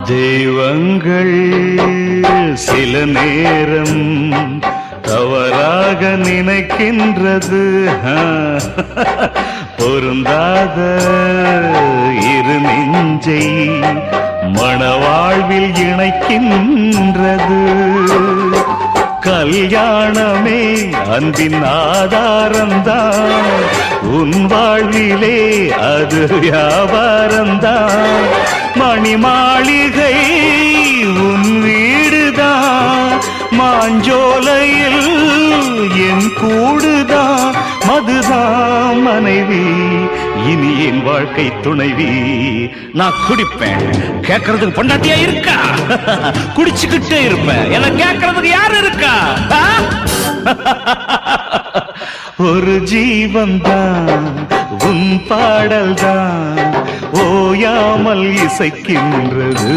தெய்வங்கள் சில நேரம் தவறாக நினைக்கின்றது. பொருந்தாத இரு நெஞ்சை மணவாழ்வில் இணைக்கின்றது. கல்யாணமே அன்பின் ஆதாரம்தான், உன் வாழ்விலே அது வியாபாரம்தான். மணி மாளிகை உன் வீடுதான், மாஞ்சோலையில் என் கூடுதான். மதுதான் மனைவி, இனி என் வாழ்க்கை துணைவி. நான் குடிப்பேன், கேட்கறதுக்கு பொண்டாட்டியா இருக்கா? குடிச்சுக்கிட்டே இருப்பேன், என்ன கேட்கறதுக்கு யாரு இருக்கா? ஒரு ஜீவன் தான் உன் பாடல் தான் ஓயாமல் இசைக்கின்றது.